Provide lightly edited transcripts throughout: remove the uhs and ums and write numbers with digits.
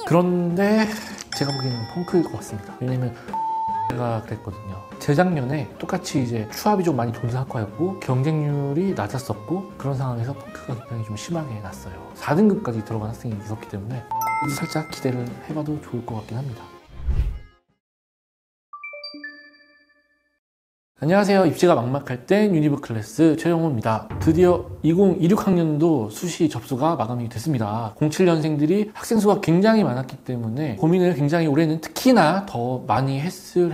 그런데 제가 보기에는 펑크일 것 같습니다. 왜냐면 제가 그랬거든요. 재작년에 똑같이 이제 추합이 좀 많이 도는 학과였고 경쟁률이 낮았었고 그런 상황에서 펑크가 굉장히 좀 심하게 났어요. 4등급까지 들어간 학생이 있었기 때문에 살짝 기대를 해봐도 좋을 것 같긴 합니다. 안녕하세요. 입시가 막막할 땐 유니브 클래스 최영호입니다. 드디어 2026학년도 수시 접수가 마감이 됐습니다. 07년생들이 학생 수가 굉장히 많았기 때문에 고민을 굉장히 올해는 특히나 더 많이 했을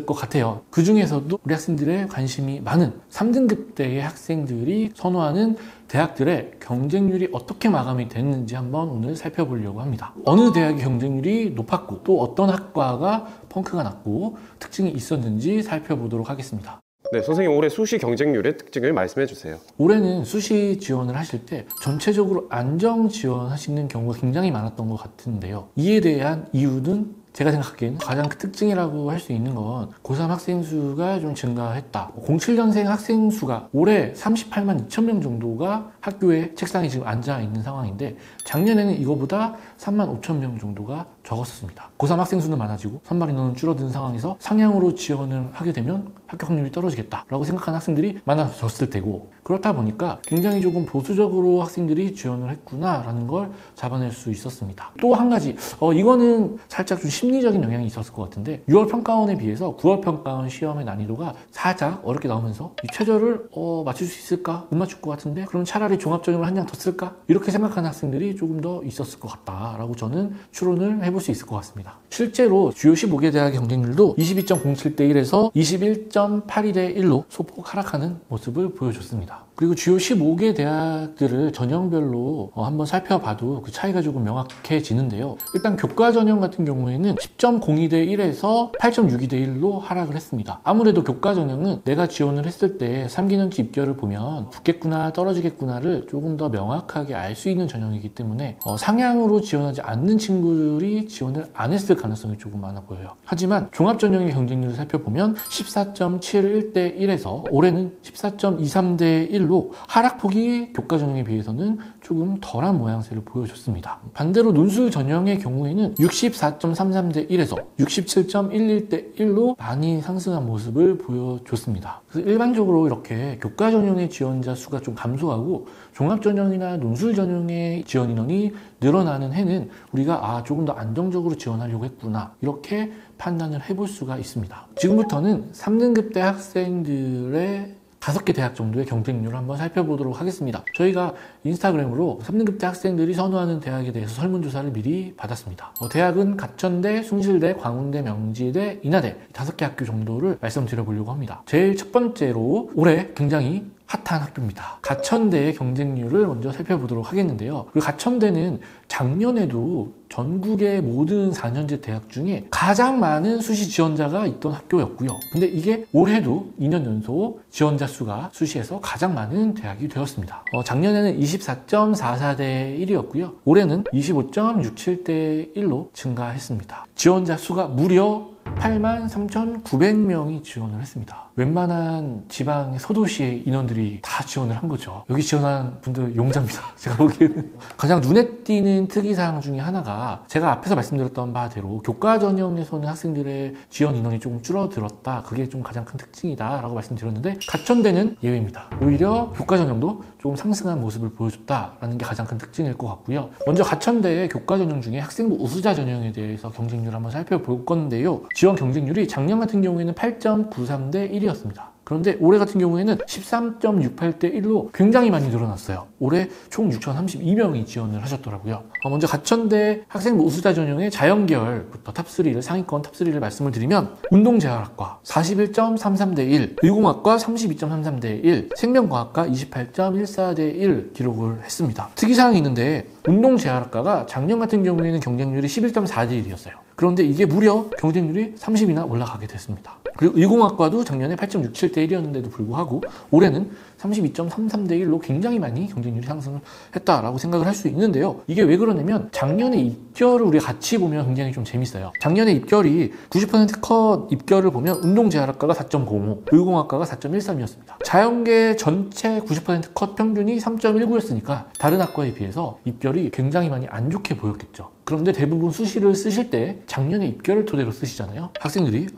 것 같아요. 그 중에서도 우리 학생들의 관심이 많은 3등급대의 학생들이 선호하는 대학들의 경쟁률이 어떻게 마감이 됐는지 한번 오늘 살펴보려고 합니다. 어느 대학의 경쟁률이 높았고 또 어떤 학과가 펑크가 났고 특징이 있었는지 살펴보도록 하겠습니다. 네, 선생님 올해 수시 경쟁률의 특징을 말씀해 주세요. 올해는 수시 지원을 하실 때 전체적으로 안정 지원하시는 경우가 굉장히 많았던 것 같은데요. 이에 대한 이유는 제가 생각하기에는 가장 큰 특징이라고 할 수 있는 건 고3 학생 수가 좀 증가했다. 07년생 학생 수가 올해 38만 2천 명 정도가 학교에 책상에 지금 앉아 있는 상황인데 작년에는 이거보다 3만 5천 명 정도가 적었습니다. 고3 학생 수는 많아지고 선발 인원은 줄어든 상황에서 상향으로 지원을 하게 되면 합격 확률이 떨어지겠다라고 생각하는 학생들이 많아졌을 테고, 그렇다 보니까 굉장히 조금 보수적으로 학생들이 지원을 했구나라는 걸 잡아낼 수 있었습니다. 또 한 가지, 이거는 살짝 좀 심리적인 영향이 있었을 것 같은데 6월 평가원에 비해서 9월 평가원 시험의 난이도가 살짝 어렵게 나오면서 이 최저를 맞출 수 있을까? 못 맞출 것 같은데 그럼 차라리 종합전형을 한 장 더 쓸까? 이렇게 생각하는 학생들이 조금 더 있었을 것 같다라고 저는 추론을 해볼 수 있을 것 같습니다. 실제로 주요 15개 대학의 경쟁률도 22.07대 1에서 21.82대 1로 소폭 하락하는 모습을 보여줬습니다. 그리고 주요 15개 대학들을 전형별로 한번 살펴봐도 그 차이가 조금 명확해지는데요. 일단 교과 전형 같은 경우에는 10.02대 1에서 8.62대 1로 하락을 했습니다. 아무래도 교과 전형은 내가 지원을 했을 때 3기년치 입결을 보면 붙겠구나 떨어지겠구나를 조금 더 명확하게 알 수 있는 전형이기 때문에 상향으로 지원하지 않는 친구들이 지원을 안 했을 가능성이 조금 많아 보여요. 하지만 종합전형의 경쟁률을 살펴보면 14.71대 1에서 올해는 14.23대 1로 하락폭이 교과 전형에 비해서는 조금 덜한 모양새를 보여줬습니다. 반대로 논술 전형의 경우에는 64.33대 1에서 67.11대 1로 많이 상승한 모습을 보여줬습니다. 그래서 일반적으로 이렇게 교과 전형의 지원자 수가 좀 감소하고 종합 전형이나 논술 전형의 지원 인원이 늘어나는 해는 우리가 조금 더 안정적으로 지원하려고 했구나 이렇게 판단을 해볼 수가 있습니다. 지금부터는 3등급대 학생들의 5개 대학 정도의 경쟁률을 한번 살펴보도록 하겠습니다. 저희가 인스타그램으로 3등급대 학생들이 선호하는 대학에 대해서 설문조사를 미리 받았습니다. 대학은 가천대, 숭실대, 광운대, 명지대, 인하대 5개 학교 정도를 말씀드려보려고 합니다. 제일 첫 번째로 올해 굉장히 핫한 학교입니다. 가천대의 경쟁률을 먼저 살펴보도록 하겠는데요. 그리고 가천대는 작년에도 전국의 모든 4년제 대학 중에 가장 많은 수시 지원자가 있던 학교였고요. 근데 이게 올해도 2년 연속 지원자 수가 수시에서 가장 많은 대학이 되었습니다. 작년에는 24.44대 1이었고요. 올해는 25.67대 1로 증가했습니다. 지원자 수가 무려 83,900명이 지원을 했습니다. 웬만한 지방의 소도시의 인원들이 다 지원을 한 거죠. 여기 지원한 분들 용자입니다. 제가 보기에는. 가장 눈에 띄는 특이사항 중에 하나가 제가 앞에서 말씀드렸던 바대로 교과 전형에서는 학생들의 지원 인원이 조금 줄어들었다. 그게 좀 가장 큰 특징이다 라고 말씀드렸는데 가천대는 예외입니다. 오히려 교과 전형도 조금 상승한 모습을 보여줬다라는 게 가장 큰 특징일 것 같고요. 먼저 가천대의 교과 전형 중에 학생부 우수자 전형에 대해서 경쟁률을 한번 살펴볼 건데요. 지원 경쟁률이 작년 같은 경우에는 8.93대 1이었습니다. 그런데 올해 같은 경우에는 13.68대 1로 굉장히 많이 늘어났어요. 올해 총 6,032명이 지원을 하셨더라고요. 먼저 가천대 학생부 우수자 전형의 자연계열부터 탑3를 상위권 탑3를 말씀을 드리면 운동재활학과 41.33대 1, 의공학과 32.33대 1, 생명과학과 28.14대 1 기록을 했습니다. 특이사항이 있는데 운동재활학과가 작년 같은 경우에는 경쟁률이 11.4대 1이었어요. 그런데 이게 무려 경쟁률이 30이나 올라가게 됐습니다. 그리고 의공학과도 작년에 8.67대 1이었는데도 불구하고 올해는 32.33대 1로 굉장히 많이 경쟁률이 상승을 했다라고 생각을 할 수 있는데요. 이게 왜 그러냐면 작년에 입결을 우리가 같이 보면 굉장히 좀 재밌어요. 작년에 입결이 90% 컷 입결을 보면 운동재활학과가 4.05, 의공학과가 4.13이었습니다. 자연계 전체 90% 컷 평균이 3.19였으니까 다른 학과에 비해서 입결이 굉장히 많이 안 좋게 보였겠죠. 그런데 대부분 수시를 쓰실 때 작년에 입결을 토대로 쓰시잖아요. 학생들이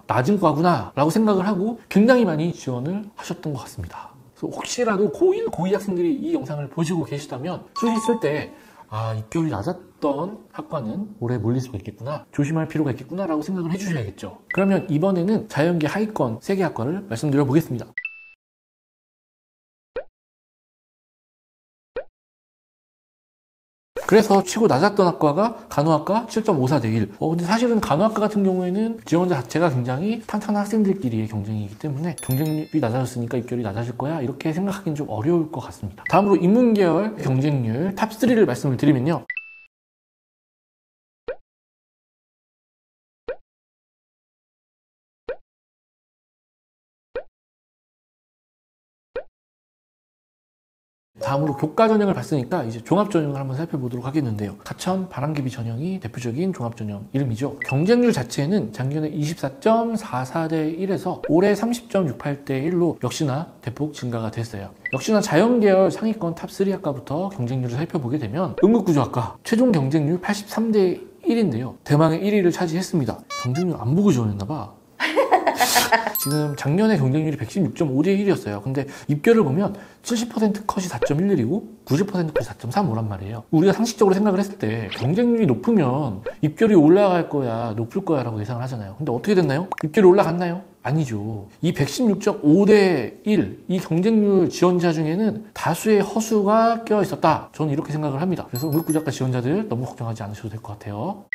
낮은 과구나 라고 생각을 하고 굉장히 많이 지원을 하셨던 것 같습니다. 그래서 혹시라도 고1, 고2 학생들이 이 영상을 보시고 계시다면 수시 쓸 때 입결이 낮았던 학과는 올해 몰릴 수가 있겠구나, 조심할 필요가 있겠구나 라고 생각을 해주셔야겠죠. 그러면 이번에는 자연계 하위권 3개 학과를 말씀드려 보겠습니다. 그래서 치고 낮았던 학과가 간호학과 7.54대 1. 근데 사실은 간호학과 같은 경우에는 지원자 자체가 굉장히 탄탄한 학생들끼리의 경쟁이기 때문에 경쟁률이 낮아졌으니까 입결이 낮아질 거야 이렇게 생각하기는 좀 어려울 것 같습니다. 다음으로 인문계열 경쟁률 탑3를 말씀을 드리면요. 다음으로 교과 전형을 봤으니까 이제 종합 전형을 한번 살펴보도록 하겠는데요. 가천 바람개비 전형이 대표적인 종합 전형 이름이죠. 경쟁률 자체는 작년에 24.44대 1에서 올해 30.68대 1로 역시나 대폭 증가가 됐어요. 역시나 자연계열 상위권 탑3 학과부터 경쟁률을 살펴보게 되면 응급구조학과 최종 경쟁률 83대 1인데요. 대망의 1위를 차지했습니다. 경쟁률 안 보고 지원했나봐. 지금 작년에 경쟁률이 116.5대 1이었어요. 근데 입결을 보면 70% 컷이 4.11이고 90% 컷이 4.35란 말이에요. 우리가 상식적으로 생각을 했을 때 경쟁률이 높으면 입결이 올라갈 거야, 높을 거야 라고 예상을 하잖아요. 근데 어떻게 됐나요? 입결이 올라갔나요? 아니죠. 이 116.5대 1, 이 경쟁률 지원자 중에는 다수의 허수가 껴 있었다. 저는 이렇게 생각을 합니다. 그래서 응급구조학과 지원자들 너무 걱정하지 않으셔도 될 것 같아요.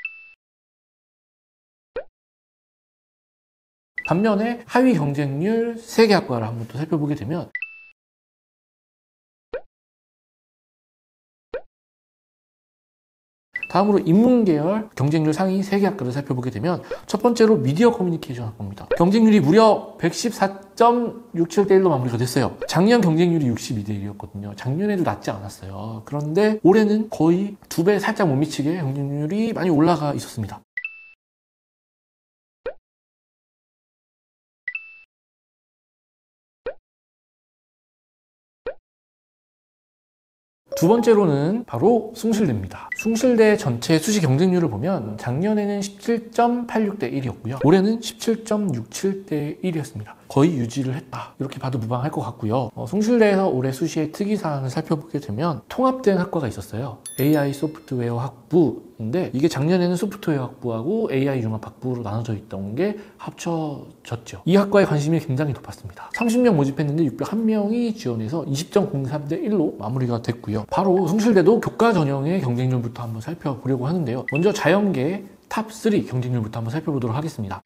반면에 하위 경쟁률 3개 학과를 한번 또 살펴보게 되면 다음으로 인문계열 경쟁률 상위 3개 학과를 살펴보게 되면 첫 번째로 미디어 커뮤니케이션 학과입니다. 경쟁률이 무려 114.67대 1로 마무리가 됐어요. 작년 경쟁률이 62대 1이었거든요. 작년에도 낮지 않았어요. 그런데 올해는 거의 2배 살짝 못 미치게 경쟁률이 많이 올라가 있었습니다. 두 번째로는 바로 숭실대입니다. 숭실대 전체 수시 경쟁률을 보면 작년에는 17.86대 1이었고요. 올해는 17.67대 1이었습니다. 거의 유지를 했다. 이렇게 봐도 무방할 것 같고요. 숭실대에서 올해 수시의 특이사항을 살펴보게 되면 통합된 학과가 있었어요. AI 소프트웨어 학부인데 이게 작년에는 소프트웨어 학부하고 AI 융합학부로 나눠져 있던 게 합쳐졌죠. 이 학과에 관심이 굉장히 높았습니다. 30명 모집했는데 601명이 지원해서 20.03대 1로 마무리가 됐고요. 바로 숭실대도 교과 전형의 경쟁률부터 한번 살펴보려고 하는데요. 먼저 자연계 탑3 경쟁률부터 한번 살펴보도록 하겠습니다.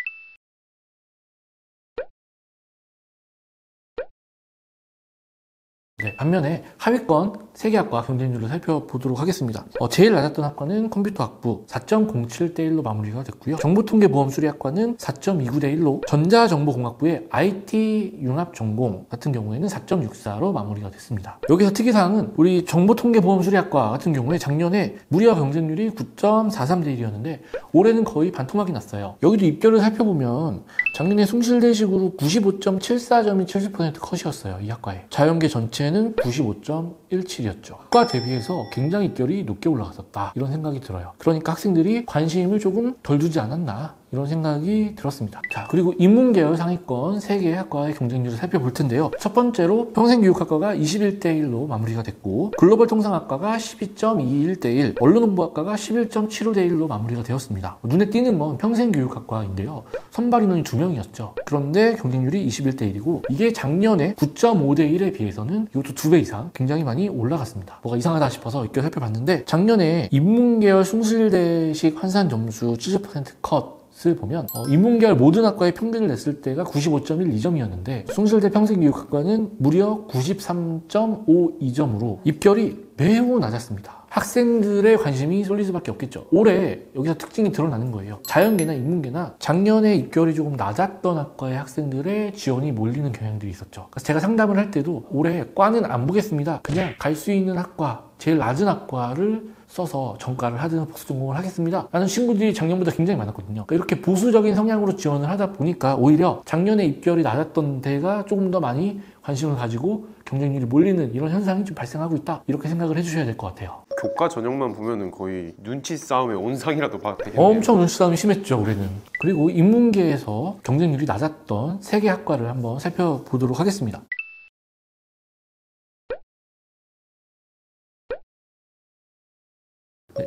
반면에 하위권 3개 학과 경쟁률을 살펴보도록 하겠습니다. 제일 낮았던 학과는 컴퓨터학부 4.07대 1로 마무리가 됐고요. 정보통계보험수리학과는 4.29대 1로 전자정보공학부의 IT 융합전공 같은 경우에는 4.64로 마무리가 됐습니다. 여기서 특이사항은 우리 정보통계보험수리학과 같은 경우에 작년에 무려 경쟁률이 9.43대 1이었는데 올해는 거의 반토막이 났어요. 여기도 입결을 살펴보면 작년에 숭실대식으로 95.74점이 70% 컷이었어요. 이 학과에. 자연계 전체는 95.17이었죠. 학과 대비해서 굉장히 입결이 높게 올라갔었다. 이런 생각이 들어요. 그러니까 학생들이 관심을 조금 덜 두지 않았나. 이런 생각이 들었습니다. 자, 그리고 인문계열 상위권 3개의 학과의 경쟁률을 살펴볼 텐데요. 첫 번째로 평생교육학과가 21대 1로 마무리가 됐고 글로벌 통상학과가 12.21대 1, 언론홍보학과가 11.75대 1로 마무리가 되었습니다. 눈에 띄는 건 평생교육학과인데요. 선발 인원이 2명이었죠. 그런데 경쟁률이 21대 1이고 이게 작년에 9.5대 1에 비해서는 이것도 2배 이상 굉장히 많이 올라갔습니다. 뭐가 이상하다 싶어서 입결 살펴봤는데 작년에 인문계열 숭실대식 환산 점수 70% 컷 을 보면 인문계열 모든 학과의 평균을 냈을 때가 95.12점이었는데 숭실대 평생교육학과는 무려 93.52점으로 입결이 매우 낮았습니다. 학생들의 관심이 쏠릴 수밖에 없겠죠. 올해 여기서 특징이 드러나는 거예요. 자연계나 인문계나 작년에 입결이 조금 낮았던 학과의 학생들의 지원이 몰리는 경향들이 있었죠. 그래서 제가 상담을 할 때도 올해 과는 안 보겠습니다. 그냥 갈 수 있는 학과, 제일 낮은 학과를 써서 전과를 하든 복수 전공을 하겠습니다 라는 친구들이 작년보다 굉장히 많았거든요. 그러니까 이렇게 보수적인 성향으로 지원을 하다 보니까 오히려 작년에 입결이 낮았던 데가 조금 더 많이 관심을 가지고 경쟁률이 몰리는 이런 현상이 좀 발생하고 있다, 이렇게 생각을 해주셔야 될 것 같아요. 교과 전형만 보면은 거의 눈치 싸움의 온상이라도 봐도 되겠네요. 엄청 눈치 싸움이 심했죠, 올해는. 그리고 인문계에서 경쟁률이 낮았던 3개 학과를 한번 살펴보도록 하겠습니다.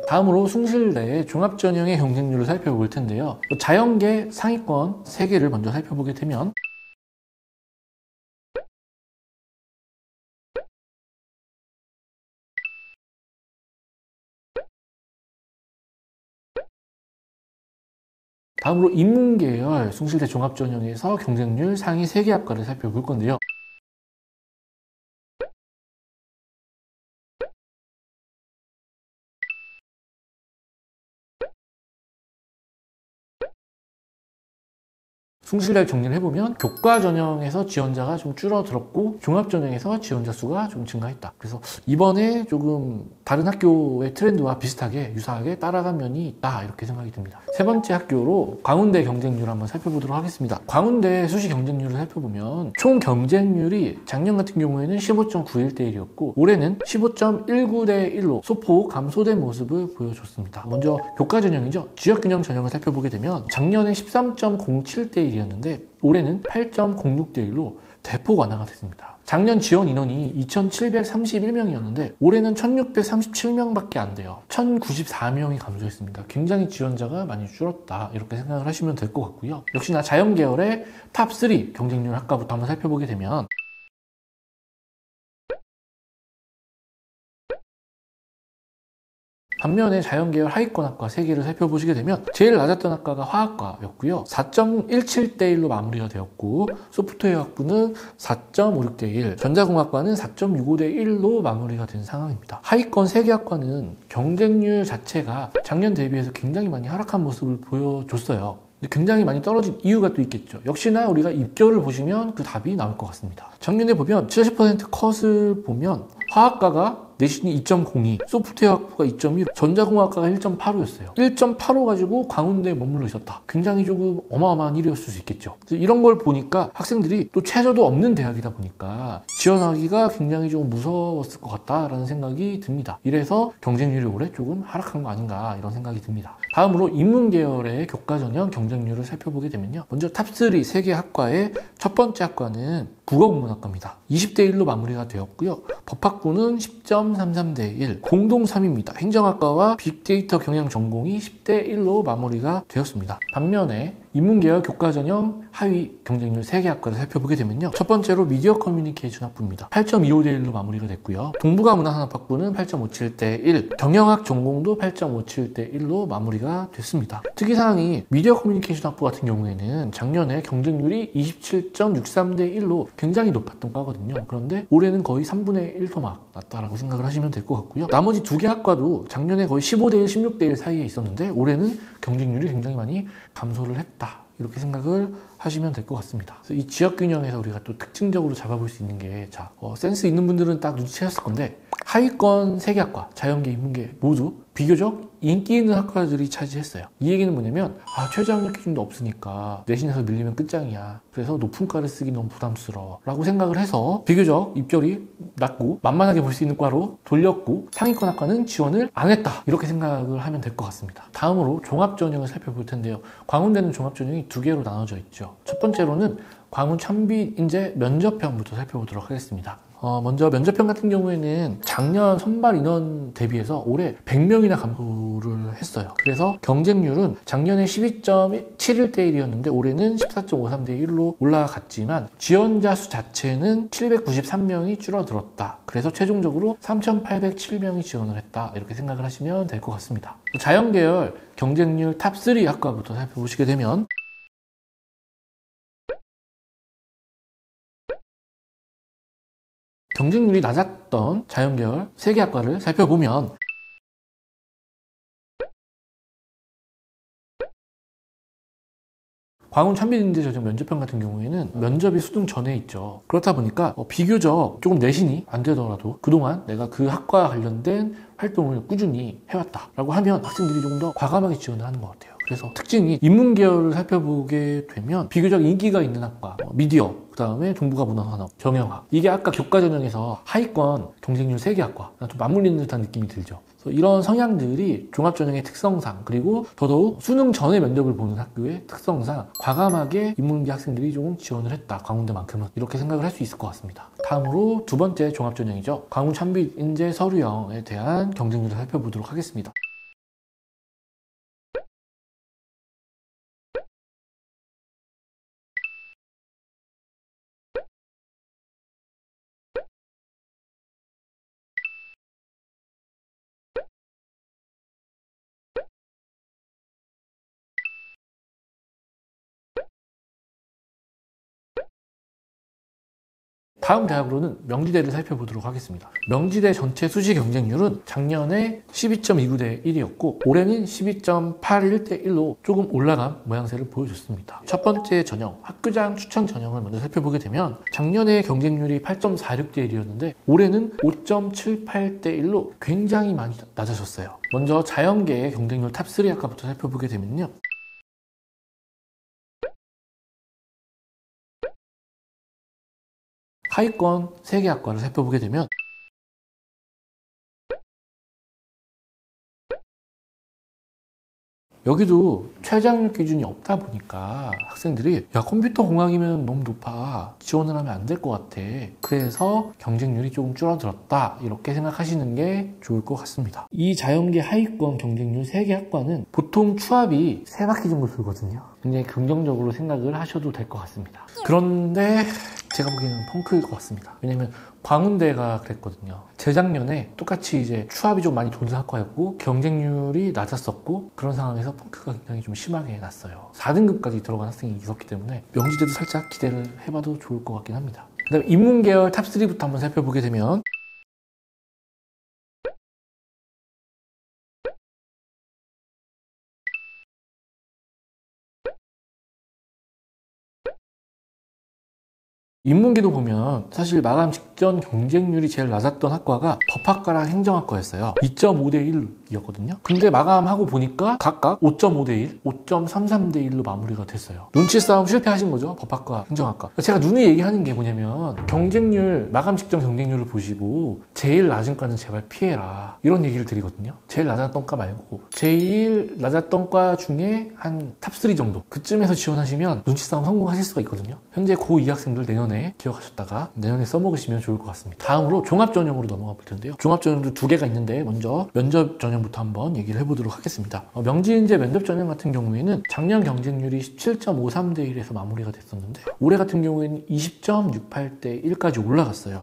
다음으로 숭실대의 종합전형의 경쟁률을 살펴볼 텐데요. 자연계 상위권 3개를 먼저 살펴보게 되면 다음으로 인문계열 숭실대 종합전형에서 경쟁률 상위 3개 학과를 살펴볼 건데요. 숭실대 정리를 해보면 교과 전형에서 지원자가 좀 줄어들었고 종합 전형에서 지원자 수가 좀 증가했다. 그래서 이번에 조금 다른 학교의 트렌드와 비슷하게 유사하게 따라간 면이 있다, 이렇게 생각이 듭니다. 세 번째 학교로 광운대 경쟁률 한번 살펴보도록 하겠습니다. 광운대 수시 경쟁률을 살펴보면 총 경쟁률이 작년 같은 경우에는 15.91대 1이었고 올해는 15.19대 1로 소폭 감소된 모습을 보여줬습니다. 먼저 교과 전형이죠. 지역균형 전형을 살펴보게 되면 작년에 13.07대 1이었는데 올해는 8.06대 1로 대폭 완화가 됐습니다. 작년 지원 인원이 2,731명이었는데 올해는 1,637명밖에 안 돼요. 1,094명이 감소했습니다. 굉장히 지원자가 많이 줄었다, 이렇게 생각을 하시면 될 것 같고요. 역시나 자연계열의 탑3 경쟁률 학과부터 한번 살펴보게 되면 반면에 자연계열 하위권 학과 3개를 살펴보시게 되면 제일 낮았던 학과가 화학과였고요. 4.17대 1로 마무리가 되었고 소프트웨어 학부는 4.56대 1, 전자공학과는 4.65대 1로 마무리가 된 상황입니다. 하위권 3개 학과는 경쟁률 자체가 작년 대비해서 굉장히 많이 하락한 모습을 보여줬어요. 굉장히 많이 떨어진 이유가 또 있겠죠. 역시나 우리가 입결을 보시면 그 답이 나올 것 같습니다. 작년에 보면 70% 컷을 보면 화학과가 내신이 2.02, 소프트웨어 학부가 2.1, 전자공학과가 1.85였어요. 1.85 가지고 광운대에 머물러 있었다. 굉장히 조금 어마어마한 일이었을 수 있겠죠. 이런 걸 보니까 학생들이 또 최저도 없는 대학이다 보니까 지원하기가 굉장히 좀 무서웠을 것 같다라는 생각이 듭니다. 이래서 경쟁률이 올해 조금 하락한 거 아닌가, 이런 생각이 듭니다. 다음으로 인문계열의 교과 전형 경쟁률을 살펴보게 되면요. 먼저 탑3 3개 학과의 첫 번째 학과는 국어국문학과입니다. 20대 1로 마무리가 되었고요. 법학부는 10.33대 1, 공동 3위입니다. 행정학과와 빅데이터 경영 전공이 10대 1로 마무리가 되었습니다. 반면에 인문계열 교과전형 하위 경쟁률 3개 학과를 살펴보게 되면요. 첫 번째로 미디어 커뮤니케이션 학부입니다. 8.25대 1로 마무리가 됐고요. 동북아 문화산업학부는 8.57대 1, 경영학 전공도 8.57대 1로 마무리가 됐습니다. 특이사항이 미디어 커뮤니케이션 학부 같은 경우에는 작년에 경쟁률이 27.63대 1로 굉장히 높았던 과거든요. 그런데 올해는 거의 3분의 1 토막 났다라고 생각을 하시면 될 것 같고요. 나머지 2개 학과도 작년에 거의 15대 1, 16대 1 사이에 있었는데 올해는 경쟁률이 굉장히 많이 감소를 했다, 이렇게 생각을 하시면 될 것 같습니다. 그래서 이 지역균형에서 우리가 또 특징적으로 잡아볼 수 있는 게, 센스 있는 분들은 딱 눈치채셨을 건데 하위권 3개 학과, 자연계, 인문계 모두 비교적 인기 있는 학과들이 차지했어요. 이 얘기는 뭐냐면 최저학력 기준도 없으니까 내신에서 밀리면 끝장이야. 그래서 높은 과를 쓰기 너무 부담스러워 라고 생각을 해서 비교적 입결이 낮고 만만하게 볼 수 있는 과로 돌렸고 상위권 학과는 지원을 안 했다, 이렇게 생각을 하면 될 것 같습니다. 다음으로 종합전형을 살펴볼 텐데요. 광운대는 종합전형이 2개로 나눠져 있죠. 첫 번째로는 광운 참비인재 면접형부터 살펴보도록 하겠습니다. 먼저 면접형 같은 경우에는 작년 선발 인원 대비해서 올해 100명이나 감소를 했어요. 그래서 경쟁률은 작년에 12.71대 1이었는데 올해는 14.53대 1로 올라갔지만 지원자 수 자체는 793명이 줄어들었다. 그래서 최종적으로 3,807명이 지원을 했다, 이렇게 생각을 하시면 될 것 같습니다. 자연계열 경쟁률 탑3 학과부터 살펴보시게 되면 경쟁률이 낮았던 자연계열 3개 학과를 살펴보면 광운 참비인재 전형 면접형 같은 경우에는 면접이 수능 전에 있죠. 그렇다 보니까 비교적 조금 내신이 안 되더라도 그동안 내가 그 학과와 관련된 활동을 꾸준히 해왔다라고 하면 학생들이 조금 더 과감하게 지원을 하는 것 같아요. 그래서 특징이 인문계열을 살펴보게 되면 비교적 인기가 있는 학과, 미디어, 그 다음에 정보가 문화산업, 경영학, 이게 아까 교과 전형에서 하위권 경쟁률 3개 학과 좀 맞물리는 듯한 느낌이 들죠. 그래서 이런 성향들이 종합전형의 특성상, 그리고 더더욱 수능 전에 면접을 보는 학교의 특성상 과감하게 인문계 학생들이 조금 지원을 했다, 광운대만큼은, 이렇게 생각을 할 수 있을 것 같습니다. 다음으로 두 번째 종합전형이죠. 광운 참빛 인재 서류형에 대한 경쟁률을 살펴보도록 하겠습니다. 다음 대학으로는 명지대를 살펴보도록 하겠습니다. 명지대 전체 수시 경쟁률은 작년에 12.29대 1이었고 올해는 12.81대 1로 조금 올라간 모양새를 보여줬습니다. 첫 번째 전형, 학교장 추천 전형을 먼저 살펴보게 되면 작년에 경쟁률이 8.46대 1이었는데 올해는 5.78대 1로 굉장히 많이 낮아졌어요. 먼저 자연계의 경쟁률 탑3 학과부터 살펴보게 되면요. 하위권 3개 학과를 살펴보게 되면 여기도 최저학력 기준이 없다 보니까 학생들이 야, 컴퓨터 공학이면 너무 높아, 지원을 하면 안 될 것 같아, 그래서 경쟁률이 조금 줄어들었다, 이렇게 생각하시는 게 좋을 것 같습니다. 이 자연계 하위권 경쟁률 3개 학과는 보통 추합이 3바퀴 정도 돌거든요. 굉장히 긍정적으로 생각을 하셔도 될 것 같습니다. 그런데 제가 보기에는 펑크일 것 같습니다. 왜냐면 광운대가 그랬거든요. 재작년에 똑같이 이제 추합이 좀 많이 도는 학과였고 경쟁률이 낮았었고 그런 상황에서 펑크가 굉장히 좀 심하게 났어요. 4등급까지 들어간 학생이 있었기 때문에 명지대도 살짝 기대를 해봐도 좋을 것 같긴 합니다. 그 다음에 인문계열 탑3부터 한번 살펴보게 되면 인문계도 보면 사실 마감 직전 경쟁률이 제일 낮았던 학과가 법학과랑 행정학과였어요. 2.5대 1이었거든요. 근데 마감하고 보니까 각각 5.5대 1, 5.33대 1로 마무리가 됐어요. 눈치 싸움 실패하신 거죠, 법학과, 행정학과. 제가 누누이 얘기하는 게 뭐냐면 경쟁률, 마감 직전 경쟁률을 보시고 제일 낮은 과는 제발 피해라, 이런 얘기를 드리거든요. 제일 낮았던 과 말고 제일 낮았던 과 중에 한 탑3 정도, 그쯤에서 지원하시면 눈치 싸움 성공하실 수가 있거든요. 현재 고2 학생들 내년에 기억하셨다가 내년에 써먹으시면 좋을 것 같습니다. 다음으로 종합전형으로 넘어가 볼 텐데요. 종합전형도 두 개가 있는데 먼저 면접 전형부터 한번 얘기를 해보도록 하겠습니다. 명지인재 면접 전형 같은 경우에는 작년 경쟁률이 17.53대 1에서 마무리가 됐었는데 올해 같은 경우에는 20.68대 1까지 올라갔어요.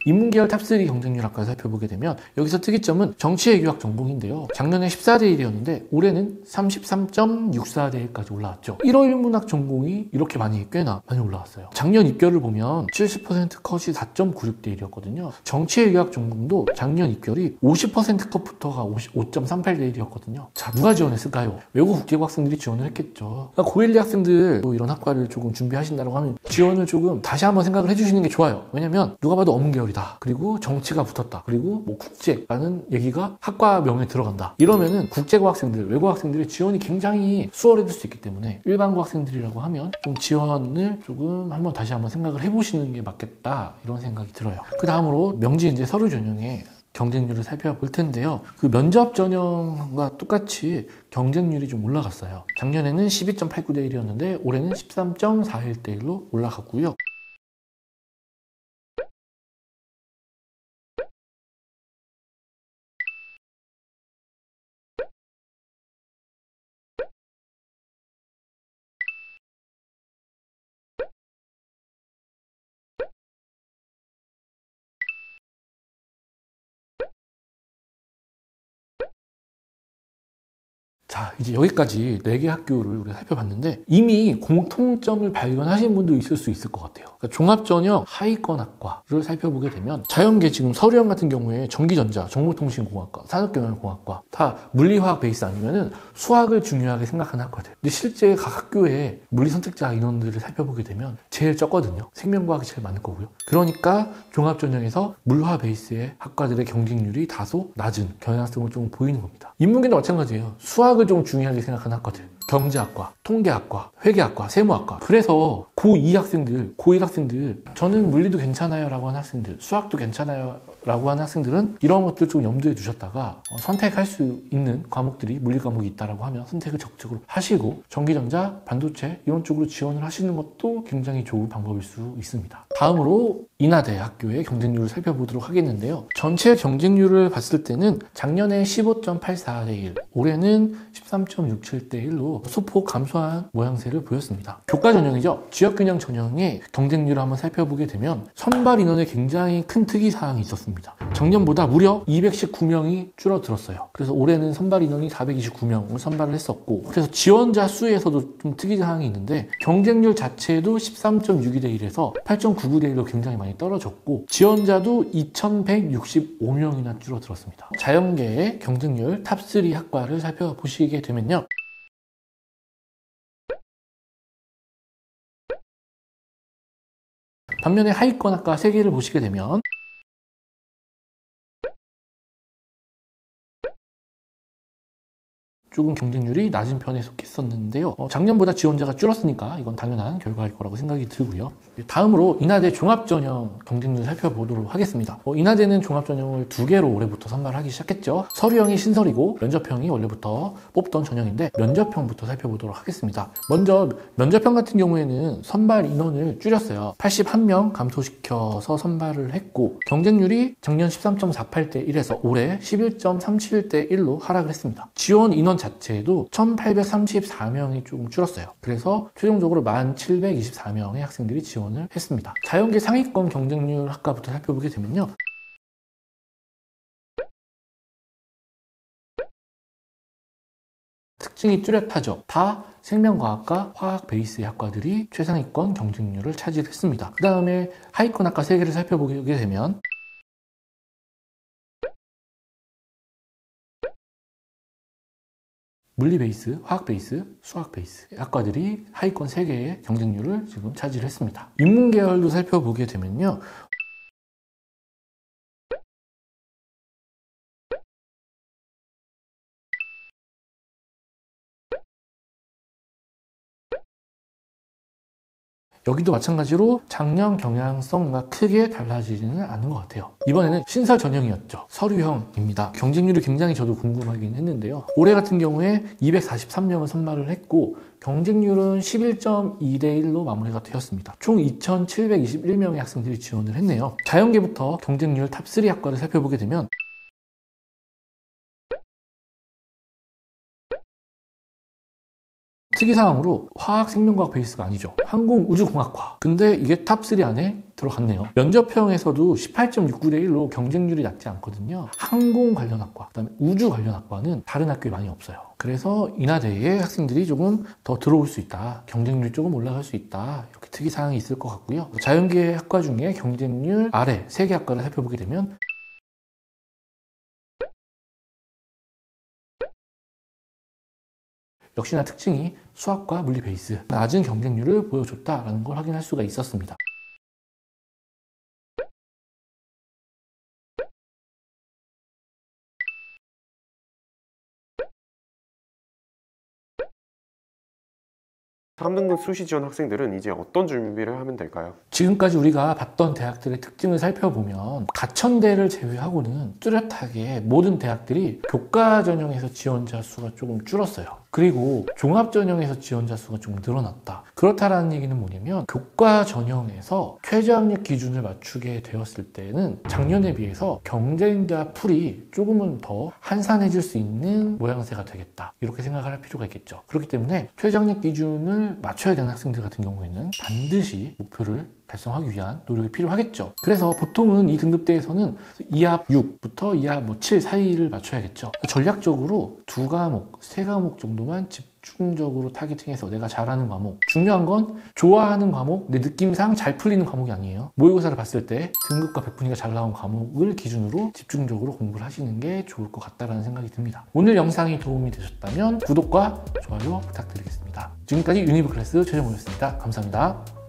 인문계열 탑3 경쟁률 학과 살펴보게 되면 여기서 특이점은 정치외 교학 전공인데요. 작년에 14대 1이었는데 올해는 33.64대 1까지 올라왔죠. 1월 인문학 전공이 이렇게 꽤나 많이 올라왔어요. 작년 입결을 보면 70% 컷이 4.96대 1이었거든요. 정치외 교학 전공도 작년 입결이 50% 컷부터가 5.38대 1이었거든요. 자, 누가 지원했을까요? 외국 국제고 학생들이 지원을 했겠죠. 그러니까 고1, 2 학생들 이런 학과를 조금 준비하신다고 하면 지원을 조금 다시 한번 생각을 해주시는 게 좋아요. 왜냐면 누가 봐도 어문계열이다, 그리고 정치가 붙었다, 그리고 뭐 국제라는 얘기가 학과명에 들어간다, 이러면은 국제고 학생들, 외고 학생들의 지원이 굉장히 수월해질 수 있기 때문에 일반고 학생들이라고 하면 좀 지원을 조금 다시 한번 생각을 해보시는 게 맞겠다, 이런 생각이 들어요. 그 다음으로 명지인재 서류 전형의 경쟁률을 살펴볼 텐데요. 그 면접 전형과 똑같이 경쟁률이 좀 올라갔어요. 작년에는 12.89대 1이었는데 올해는 13.41대 1로 올라갔고요. 자, 이제 여기까지 4개 학교를 우리가 살펴봤는데 이미 공통점을 발견하신 분도 있을 수 있을 것 같아요. 그러니까 종합전형 하위권 학과를 살펴보게 되면 자연계 지금 서류형 같은 경우에 전기전자, 정보통신공학과, 산업경영공학과 다 물리화학 베이스 아니면은 수학을 중요하게 생각하는 학과들. 근데 실제 각 학교의 물리 선택자 인원들을 살펴보게 되면 제일 적거든요. 생명과학이 제일 많을 거고요. 그러니까 종합전형에서 물화 베이스의 학과들의 경쟁률이 다소 낮은 경향성을 좀 보이는 겁니다. 인문계도 마찬가지예요. 수학을 좀 중요하게 생각하는 학과들. 경제학과, 통계학과, 회계학과, 세무학과. 그래서 고2 학생들, 고1 학생들, 저는 물리도 괜찮아요 라고 하는 학생들, 수학도 괜찮아요 라고 하는 학생들은 이런 것들 좀 염두에 두셨다가 선택할 수 있는 과목들이 물리 과목이 있다라고 하면 선택을 적극적으로 하시고 전기전자, 반도체 이런 쪽으로 지원을 하시는 것도 굉장히 좋은 방법일 수 있습니다. 다음으로 인하대 학교의 경쟁률을 살펴보도록 하겠는데요. 전체 경쟁률을 봤을 때는 작년에 15.84 대 1, 올해는 13.67 대 1로 소폭 감소한 모양새를 보였습니다. 교과 전형이죠. 지역균형 전형의 경쟁률을 한번 살펴보게 되면 선발 인원에 굉장히 큰 특이사항이 있었습니다. 작년보다 무려 219명이 줄어들었어요. 그래서 올해는 선발 인원이 429명을 선발을 했었고, 그래서 지원자 수에서도 좀 특이사항이 있는데 경쟁률 자체도 13.62 대 1에서 8.99 대 1로 굉장히 많이 떨어졌고, 지원자도 2165명이나 줄어들었습니다. 자연계의 경쟁률 탑3 학과를 살펴보시게 되면요. 반면에 하위권 학과 3개를 보시게 되면 조금 경쟁률이 낮은 편에 속했었는데요. 작년보다 지원자가 줄었으니까 이건 당연한 결과일 거라고 생각이 들고요. 다음으로 인하대 종합전형 경쟁률 살펴보도록 하겠습니다. 인하대는 종합전형을 2개로 올해부터 선발하기 시작했죠. 서류형이 신설이고 면접형이 원래부터 뽑던 전형인데 면접형부터 살펴보도록 하겠습니다. 먼저 면접형 같은 경우에는 선발 인원을 줄였어요. 81명 감소시켜서 선발을 했고 경쟁률이 작년 13.48 대 1에서 올해 11.37 대 1로 하락을 했습니다. 지원 인원 자체도 1834명이 조금 줄었어요. 그래서 최종적으로 1724명의 학생들이 지원을 했습니다. 자연계 상위권 경쟁률 학과부터 살펴보게 되면요. 특징이 뚜렷하죠. 다 생명과학과 화학 베이스의 학과들이 최상위권 경쟁률을 차지했습니다. 그 다음에 하위권 학과 3개를 살펴보게 되면 물리 베이스, 화학 베이스, 수학 베이스 학과들이 하위권 3개의 경쟁률을 지금 차지를 했습니다. 인문계열도 살펴보게 되면요. 여기도 마찬가지로 작년 경향성과 크게 달라지지는 않은 것 같아요. 이번에는 신설 전형이었죠. 서류형입니다. 경쟁률이 굉장히 저도 궁금하긴 했는데요. 올해 같은 경우에 243명을 선발을 했고 경쟁률은 11.2 대 1로 마무리가 되었습니다. 총 2,721명의 학생들이 지원을 했네요. 자연계부터 경쟁률 탑3 학과를 살펴보게 되면 특이사항으로 화학 생명과학 베이스가 아니죠. 항공우주공학과. 근데 이게 탑3 안에 들어갔네요. 면접형에서도 18.69 대 1로 경쟁률이 낮지 않거든요. 항공 관련 학과, 그다음에 우주 관련 학과는 다른 학교에 많이 없어요. 그래서 인하대에 학생들이 조금 더 들어올 수 있다. 경쟁률이 조금 올라갈 수 있다. 이렇게 특이사항이 있을 것 같고요. 자연계 학과 중에 경쟁률 아래 3개 학과를 살펴보게 되면 역시나 특징이 수학과 물리 베이스, 낮은 경쟁률을 보여줬다라는 걸 확인할 수가 있었습니다. 삼 등급 수시 지원 학생들은 이제 어떤 준비를 하면 될까요? 지금까지 우리가 봤던 대학들의 특징을 살펴보면 가천대를 제외하고는 뚜렷하게 모든 대학들이 교과 전형에서 지원자 수가 조금 줄었어요. 그리고 종합 전형에서 지원자 수가 좀 늘어났다. 그렇다라는 얘기는 뭐냐면 교과 전형에서 최저학력 기준을 맞추게 되었을 때는 작년에 비해서 경쟁자 풀이 조금은 더 한산해질 수 있는 모양새가 되겠다. 이렇게 생각을 할 필요가 있겠죠. 그렇기 때문에 최저학력 기준을 맞춰야 되는 학생들 같은 경우에는 반드시 목표를 달성하기 위한 노력이 필요하겠죠. 그래서 보통은 이 등급대에서는 2합 6부터 2합 7 사이를 맞춰야겠죠. 전략적으로 2과목, 3과목 정도만 집중적으로 타겟팅해서 내가 잘하는 과목. 중요한 건 좋아하는 과목, 내 느낌상 잘 풀리는 과목이 아니에요. 모의고사를 봤을 때 등급과 백분위가 잘 나온 과목을 기준으로 집중적으로 공부를 하시는 게 좋을 것 같다는 생각이 듭니다. 오늘 영상이 도움이 되셨다면 구독과 좋아요 부탁드리겠습니다. 지금까지 유니브 클래스 최정호였습니다. 감사합니다.